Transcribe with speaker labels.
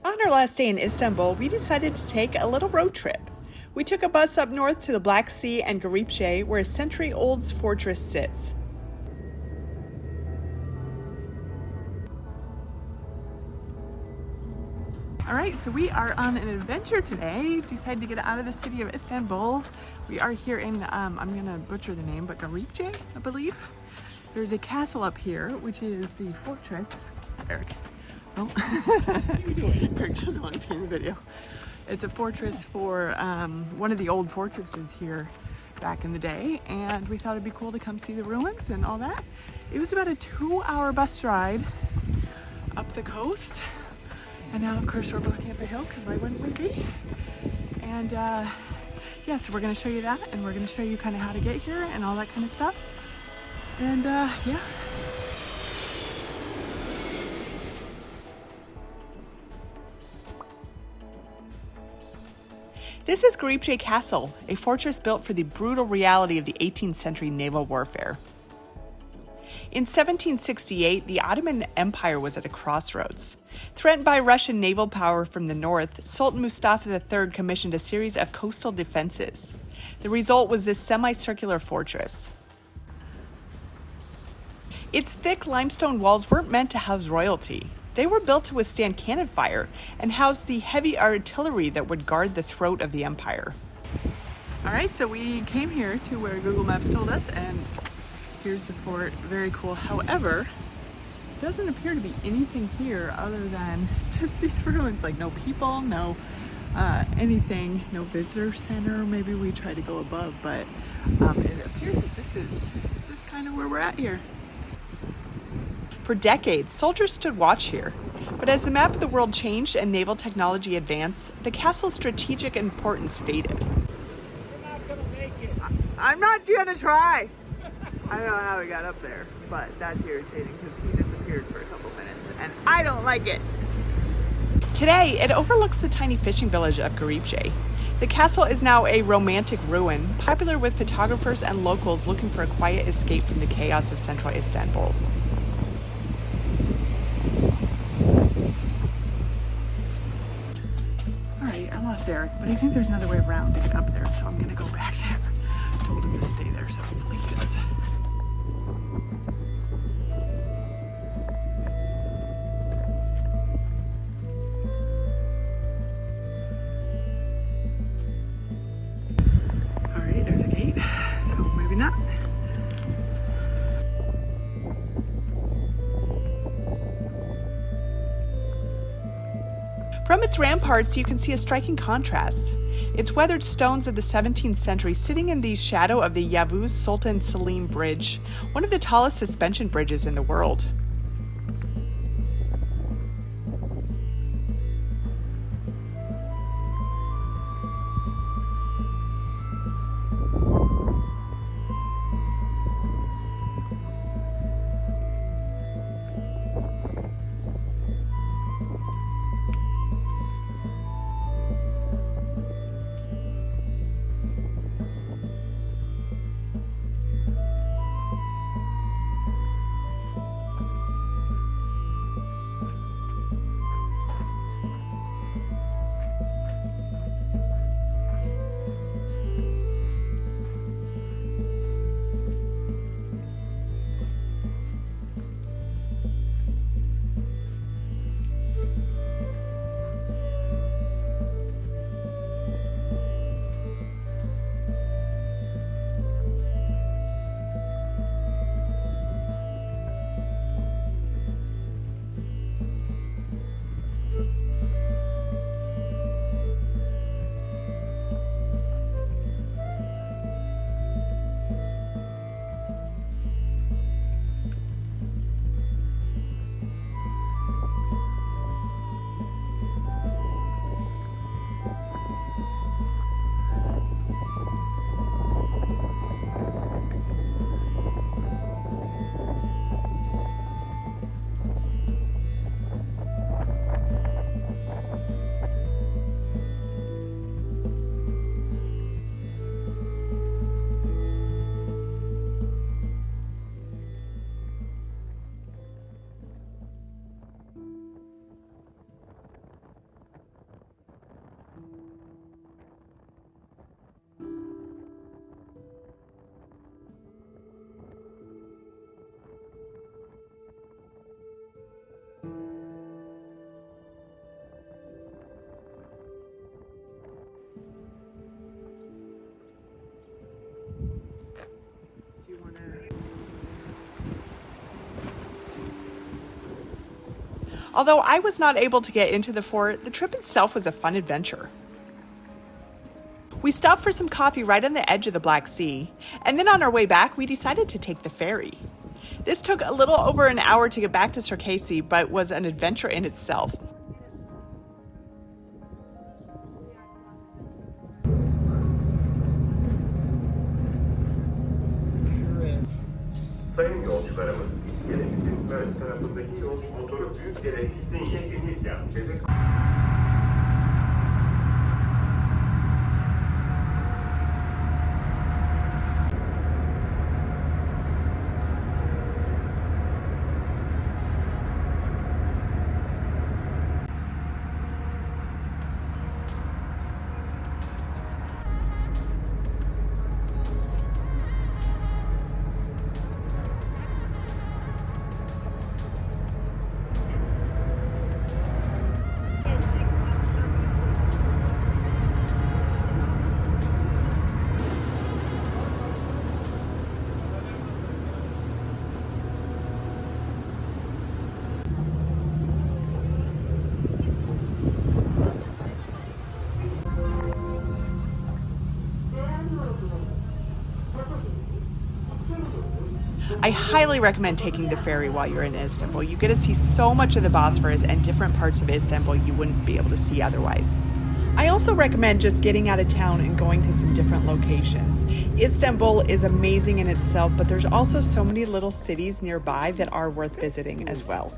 Speaker 1: On our last day in Istanbul, we decided to take a little road trip. We took a bus up north to the Black Sea and Garipçe, where a century-old fortress sits. All right, so we are on an adventure today. Decided to get out of the city of Istanbul. We are here in, I'm gonna butcher the name, but Garipçe, I believe. There's a castle up here, which is the fortress. Eric. Oh. Eric doesn't want to be in the video. It's a fortress for one of the old fortresses here back in the day, and we thought it'd be cool to come see the ruins and all that. It was about a 2-hour bus ride up the coast, and now of course we're walking up a hill, because why wouldn't we be? And yeah, so we're going to show you that, and we're going to show you kind of how to get here and all that kind of stuff. And yeah. This is Garipçe Castle, a fortress built for the brutal reality of the 18th century naval warfare. In 1768, the Ottoman Empire was at a crossroads. Threatened by Russian naval power from the north, Sultan Mustafa III commissioned a series of coastal defenses. The result was this semicircular fortress. Its thick limestone walls weren't meant to house royalty. They were built to withstand cannon fire and housed the heavy artillery that would guard the throat of the empire. All right, so we came here to where Google Maps told us, and here's the fort. Very cool. However, it doesn't appear to be anything here other than just these ruins. Like no people, no anything, no visitor center. Maybe we try to go above, but it appears that this is kind of where we're at here. For decades, soldiers stood watch here, but as the map of the world changed and naval technology advanced, the castle's strategic importance faded.
Speaker 2: You're not gonna make it.
Speaker 1: I'm not gonna try. I don't know how we got up there, but that's irritating because he disappeared for a couple minutes, and I don't like it. Today, it overlooks the tiny fishing village of Garipçe. The castle is now a romantic ruin, popular with photographers and locals looking for a quiet escape from the chaos of central Istanbul. I lost Eric, but I think there's another way around to get up there, so I'm gonna go back there. I told him to stay there, so hopefully he does. All right, there's a gate, so maybe not. From its ramparts, you can see a striking contrast. Its weathered stones of the 17th century sitting in the shadow of the Yavuz Sultan Selim Bridge, one of the tallest suspension bridges in the world. Although I was not able to get into the fort, the trip itself was a fun adventure. We stopped for some coffee right on the edge of the Black Sea, and then on our way back, we decided to take the ferry. This took a little over an hour to get back to Circassian, but was an adventure in itself.
Speaker 3: Sayın yolcularımız, iskelemizin ön tarafındaki yolcu motoru büyük yere İstinye gelirken bebek...
Speaker 1: I highly recommend taking the ferry while you're in Istanbul. You get to see so much of the Bosphorus and different parts of Istanbul you wouldn't be able to see otherwise. I also recommend just getting out of town and going to some different locations. Istanbul is amazing in itself, but there's also so many little cities nearby that are worth visiting as well.